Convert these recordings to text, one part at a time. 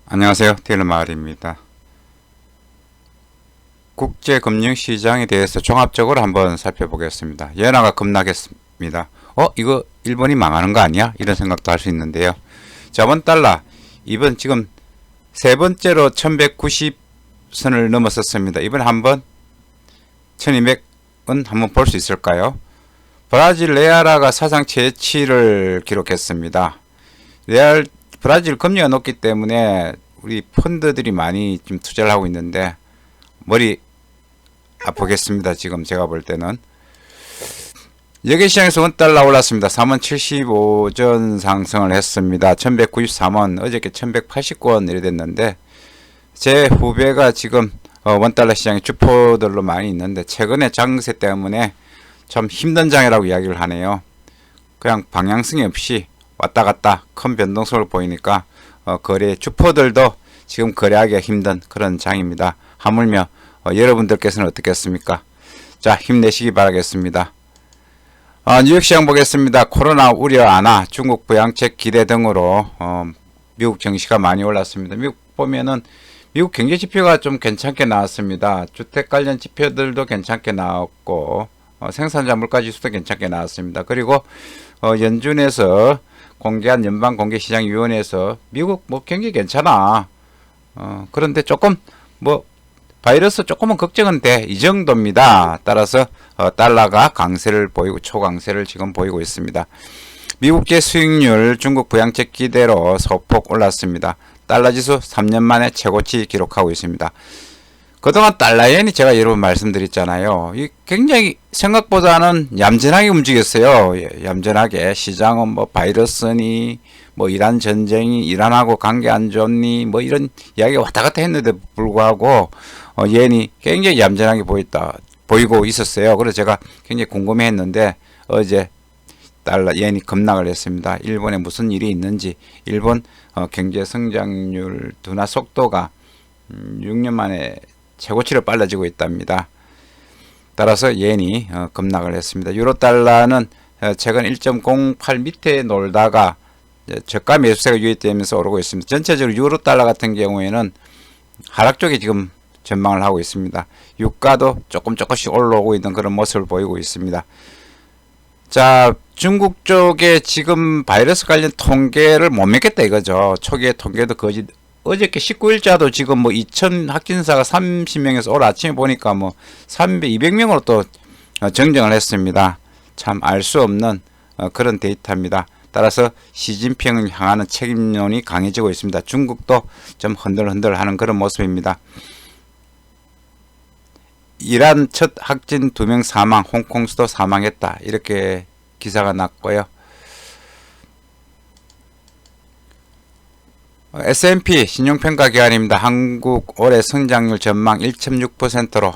안녕하세요. 테일러마을입니다. 국제금융시장에 대해서 종합적으로 한번 살펴보겠습니다. 엔화가 급락했습니다. 이거 일본이 망하는 거 아니야? 이런 생각도 할 수 있는데요. 자본 달러 이번 지금 세 번째로 1190선을 넘었었습니다. 이번에 한번 1200은 한번 볼 수 있을까요? 브라질 레알화가 사상 최치를 기록했습니다. 브라질 금리가 높기 때문에 우리 펀드들이 많이 좀 투자를 하고 있는데 머리 아프겠습니다. 지금 제가 볼 때는 여객시장에서 원달러 올랐습니다. 3075전 상승을 했습니다. 1193원, 어저께 1189원 이래 됐는데 제 후배가 지금 원달러 시장에 주포들로 많이 있는데 최근에 장세 때문에 참 힘든 장이라고 이야기를 하네요. 그냥 방향성이 없이 왔다 갔다 큰 변동성을 보이니까 거래 주포들도 지금 거래하기가 힘든 그런 장입니다. 하물며 여러분들께서는 어떻겠습니까? 자, 힘내시기 바라겠습니다. 뉴욕시장 보겠습니다. 코로나 우려 완화, 중국 부양책 기대 등으로 미국 증시가 많이 올랐습니다. 미국 보면은 미국 경제 지표가 좀 괜찮게 나왔습니다. 주택 관련 지표들도 괜찮게 나왔고 생산자 물가 지수도 괜찮게 나왔습니다. 그리고 연준에서 공개한 연방공개시장위원회에서 미국 경기 괜찮아. 그런데 조금 바이러스 조금은 걱정은 돼. 이 정도입니다. 따라서 달러가 강세를 보이고 초강세를 지금 보이고 있습니다. 미국제 수익률 중국 부양책 기대로 소폭 올랐습니다. 달러지수 3년 만에 최고치 기록하고 있습니다. 그동안 달러엔이 제가 여러 번 말씀드렸잖아요. 굉장히 생각보다는 얌전하게 움직였어요. 얌전하게. 시장은 바이러스니 이란 전쟁이 이란하고 관계 안 좋니 이런 이야기가 왔다 갔다 했는데 불구하고 엔이 굉장히 얌전하게 보이고 있었어요. 그래서 제가 굉장히 궁금해 했는데 어제 달러 엔이 급락을 했습니다. 일본에 무슨 일이 있는지 일본 경제 성장률 둔화 속도가 6년 만에 최고치로 빨라지고 있답니다. 따라서 엔이 급락을 했습니다. 유로달러는 최근 1.08 밑에 놀다가 저가 매수세가 유입되면서 오르고 있습니다. 전체적으로 유로달러 같은 경우에는 하락 쪽에 지금 전망을 하고 있습니다. 유가도 조금씩 올라오고 있는 그런 모습을 보이고 있습니다. 자, 중국 쪽에 지금 바이러스 관련 통계를 못 믿겠다 이거죠. 초기에 통계도 거짓. 어저께 19일자도 지금 2000 확진자가 30명에서 오늘 아침에 보니까 200명으로 또 정정을 했습니다. 참 알 수 없는 그런 데이터입니다. 따라서 시진핑을 향하는 책임론이 강해지고 있습니다. 중국도 좀 흔들흔들 하는 그런 모습입니다. 이란 첫 확진 2명 사망, 홍콩 수도 사망했다. 이렇게 기사가 났고요. S&P 신용평가기관입니다. 한국 올해 성장률 전망 1.6%로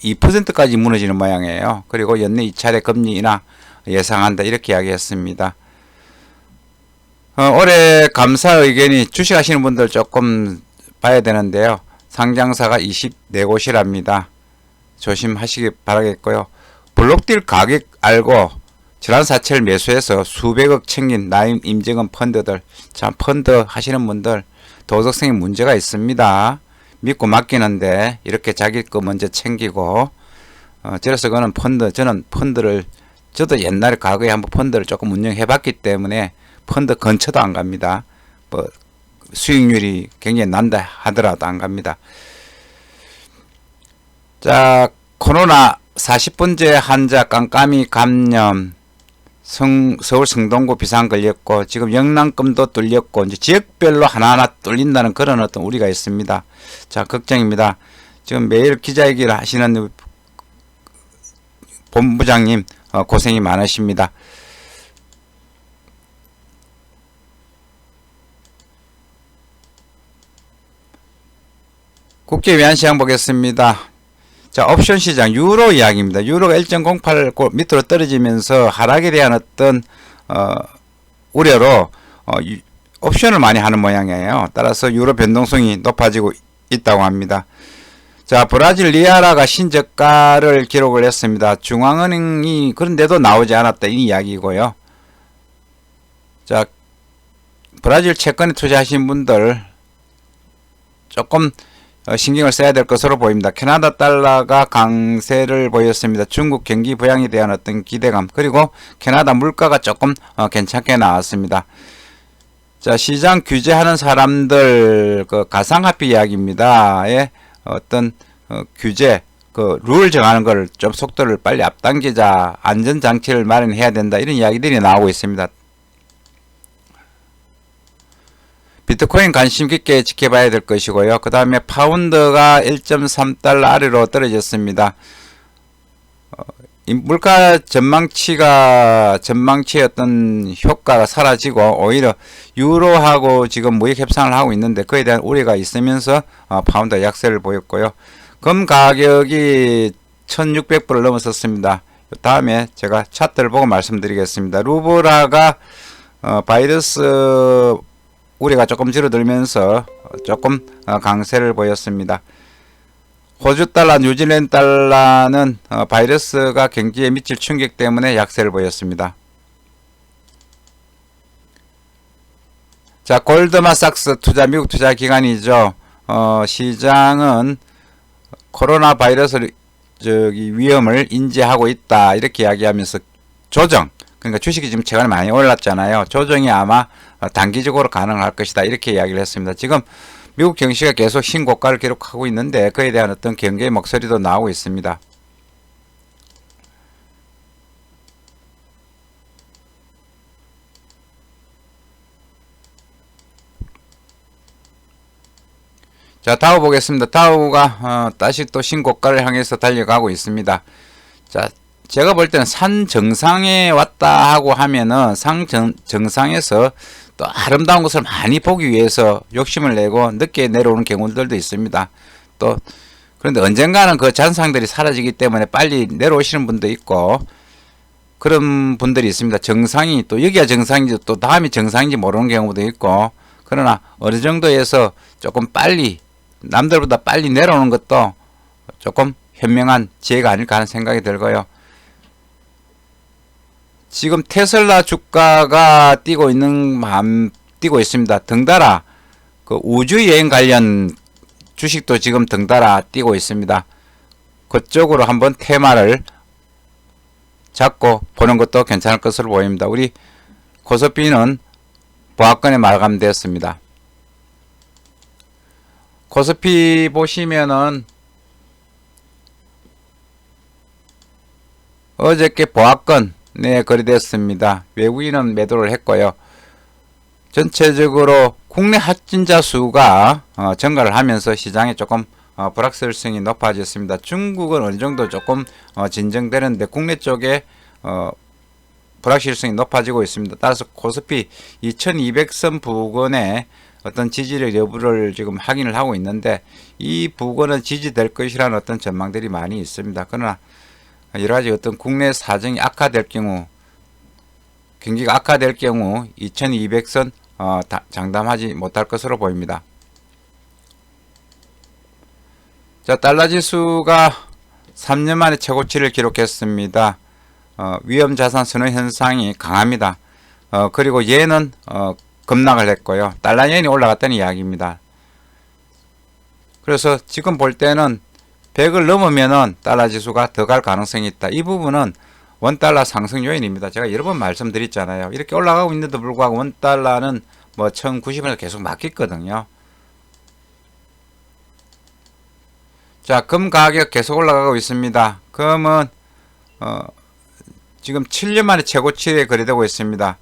2%까지 무너지는 모양이에요. 그리고 연내 2차례 금리 인하 예상한다. 이렇게 이야기했습니다. 올해 감사 의견이 주식하시는 분들 조금 봐야 되는데요. 상장사가 24곳이랍니다. 조심하시기 바라겠고요. 블록딜 가격 알고 질환사채를 매수해서 수백억 챙긴 나임 임직원 펀드들, 참 펀드 하시는 분들 도덕성에 문제가 있습니다. 믿고 맡기는데 이렇게 자기 거 먼저 챙기고 그래서 저는 펀드를 저도 옛날에 과거에 한번 펀드를 조금 운영해 봤기 때문에 펀드 근처도 안 갑니다. 수익률이 굉장히 난다 하더라도 안 갑니다. 자, 코로나 40번째 환자 깜깜이 감염 서울 성동구 비상 걸렸고 지금 영남권도 뚫렸고 이제 지역별로 하나하나 뚫린다는 그런 어떤 우려가 있습니다. 자, 걱정입니다. 지금 매일 기자회견을 하시는 본부장님 고생이 많으십니다. 국제 외환시장 보겠습니다. 자, 옵션 시장 유로 이야기입니다. 유로가 1.08 밑으로 떨어지면서 하락에 대한 어떤 우려로 옵션을 많이 하는 모양이에요. 따라서 유로 변동성이 높아지고 있다고 합니다. 자, 브라질 리아라가 신저가를 기록을 했습니다. 중앙은행이 그런데도 나오지 않았다 이 이야기고요. 자, 브라질 채권에 투자하신 분들 조금 신경을 써야 될 것으로 보입니다. 캐나다 달러가 강세를 보였습니다. 중국 경기 부양에 대한 어떤 기대감, 그리고 캐나다 물가가 조금 괜찮게 나왔습니다. 자, 시장 규제하는 사람들 그 가상화폐 이야기입니다.의 어떤 규제, 그 룰 정하는 걸 좀 속도를 빨리 앞당기자, 안전장치를 마련해야 된다, 이런 이야기들이 나오고 있습니다. 비트코인 관심 깊게 지켜봐야 될 것이고요. 그 다음에 파운드가 1.3달러 아래로 떨어졌습니다. 물가 전망치의 어떤 효과가 사라지고 오히려 유로하고 지금 무역 협상을 하고 있는데 그에 대한 우려가 있으면서 파운드 약세를 보였고요. 금 가격이 1600불을 넘었었습니다. 다음에 제가 차트를 보고 말씀드리겠습니다. 루브라가 바이러스 우려가 조금 줄어들면서 조금 강세를 보였습니다. 호주 달러, 뉴질랜드 달러는 바이러스가 경기에 미칠 충격 때문에 약세를 보였습니다. 자, 골드만삭스 투자, 미국 투자 기관이죠. 시장은 코로나 바이러스 위험을 인지하고 있다, 이렇게 이야기하면서 조정, 그러니까 주식이 지금 최근에 많이 올랐잖아요. 조정이 아마 단기적으로 가능할 것이다, 이렇게 이야기를 했습니다. 지금 미국 증시가 계속 신고가를 기록하고 있는데 그에 대한 어떤 경계의 목소리도 나오고 있습니다. 자, 다우 보겠습니다. 다우가 다시 또 신고가를 향해서 달려가고 있습니다. 자, 제가 볼 때는 산 정상에 왔다 하고 하면은 산 정상에서 또 아름다운 것을 많이 보기 위해서 욕심을 내고 늦게 내려오는 경우들도 있습니다. 또 그런데 언젠가는 그 잔상들이 사라지기 때문에 빨리 내려오시는 분도 있고 그런 분들이 있습니다. 정상이 또 여기가 정상인지 또 다음이 정상인지 모르는 경우도 있고, 그러나 어느 정도에서 조금 빨리 남들보다 빨리 내려오는 것도 조금 현명한 지혜가 아닐까 하는 생각이 들고요. 지금 테슬라 주가가 뛰고 있습니다. 덩달아 그 우주여행 관련 주식도 지금 덩달아 뛰고 있습니다. 그쪽으로 한번 테마를 잡고 보는 것도 괜찮을 것으로 보입니다. 우리 코스피는 보합권에 마감되었습니다. 코스피 보시면은 어저께 보합권에 거래됐습니다. 외국인은 매도를 했고요. 전체적으로 국내 확진자 수가 증가를 하면서 시장에 조금 불확실성이 높아졌습니다. 중국은 어느 정도 조금 진정되는데 국내 쪽에 불확실성이 높아지고 있습니다. 따라서 코스피 2200선 부근에 어떤 지지력 여부를 지금 확인을 하고 있는데 이 부근은 지지될 것이라는 어떤 전망들이 많이 있습니다. 그러나 여러가지 어떤 국내 사정이 악화될 경우, 경기가 악화될 경우 2200선 장담하지 못할 것으로 보입니다. 자, 달러 지수가 3년 만에 최고치를 기록했습니다. 위험자산 선호 현상이 강합니다. 그리고 얘는 급락을 했고요. 달러엔이 올라갔다는 이야기입니다. 그래서 지금 볼 때는 100을 넘으면은 달러 지수가 더 갈 가능성이 있다. 이 부분은 원달러 상승 요인입니다. 제가 여러 번 말씀드렸잖아요. 이렇게 올라가고 있는데도 불구하고 원달러는 뭐 1090원에서 계속 막혔거든요. 자, 금 가격 계속 올라가고 있습니다. 금은 지금 7년 만에 최고치에 거래되고 있습니다.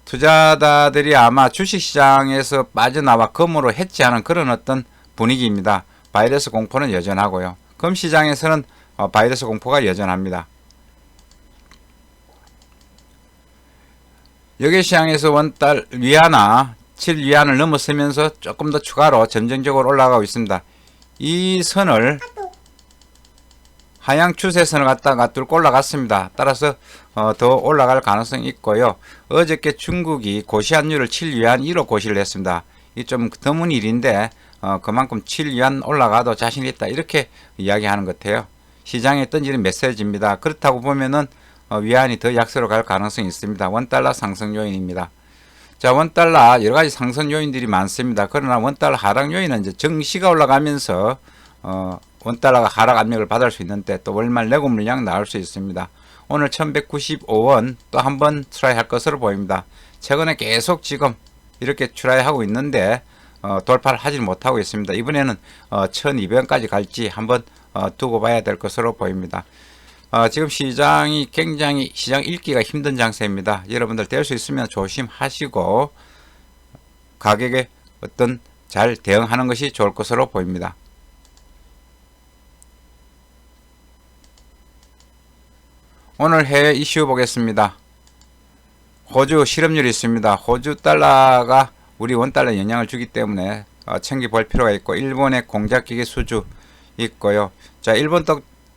투자자들이 아마 주식시장에서 빠져나와 금으로 해지하는 그런 어떤 분위기입니다. 바이러스 공포는 여전하고요. 금 시장에서는 바이러스 공포가 여전합니다. 여기 시장에서 원달 위안화 7위안을 넘어서면서 조금 더 추가로 점진적으로 올라가고 있습니다. 이 선을 하향 추세선을 갖다가 뚫고 올라갔습니다. 따라서 더 올라갈 가능성이 있고요. 어저께 중국이 고시환율을 7위안 1로 고시를 했습니다. 이 좀 드문 일인데 그만큼 7위안 올라가도 자신 있다, 이렇게 이야기하는 것 같아요. 시장에 던지는 메시지입니다. 그렇다고 보면은 위안이 더 약세로 갈 가능성이 있습니다. 원달러 상승 요인입니다. 자, 원달러 여러 가지 상승 요인들이 많습니다. 그러나 원달러 하락 요인은 이제 정시가 올라가면서 원달러가 하락 압력을 받을 수 있는데 또 월말 내고 물량 나올 수 있습니다. 오늘 1195원 또 한번 트라이 할 것으로 보입니다. 최근에 계속 지금 이렇게 트라이 하고 있는데 돌파를 하지 못하고 있습니다. 이번에는 1200원까지 갈지 한번 두고 봐야 될 것으로 보입니다. 지금 시장이 굉장히 시장 읽기가 힘든 장세입니다. 여러분들 될 수 있으면 조심하시고 가격에 어떤 잘 대응하는 것이 좋을 것으로 보입니다. 오늘 해외 이슈 보겠습니다. 호주 실업률이 있습니다. 호주 달러가 우리 원달러에 영향을 주기 때문에 챙겨볼 필요가 있고, 일본의 공작기계 수주 있고요. 자, 일본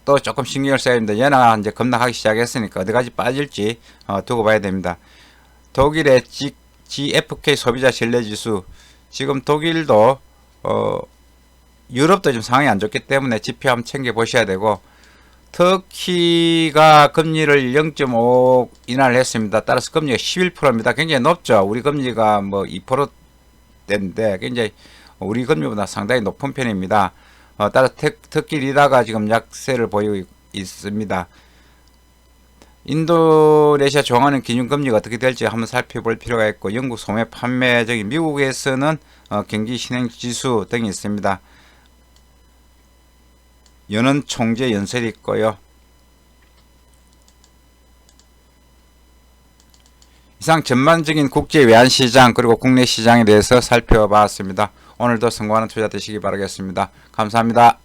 또 조금 신경을 써야 됩니다. 연화가 이제 급락하기 시작했으니까 어디까지 빠질지 두고 봐야 됩니다. 독일의 GfK 소비자 신뢰지수, 지금 독일도 유럽도 지금 상황이 안 좋기 때문에 지표 한번 챙겨 보셔야 되고, 터키가 금리를 0.5 인하를 했습니다. 따라서 금리가 11%입니다. 굉장히 높죠. 우리 금리가 뭐 2%대인데 굉장히 우리 금리보다 상당히 높은 편입니다. 따라서 터키 리라가 지금 약세를 보이고 있습니다. 인도네시아 중앙은행 기준금리가 어떻게 될지 한번 살펴볼 필요가 있고, 영국 소매 판매적인 미국에서는 경기 신행 지수 등이 있습니다. 연은 총재 연설이 있고요. 이상 전반적인 국제 외환시장 그리고 국내 시장에 대해서 살펴봤습니다. 오늘도 성공하는 투자 되시기 바라겠습니다. 감사합니다.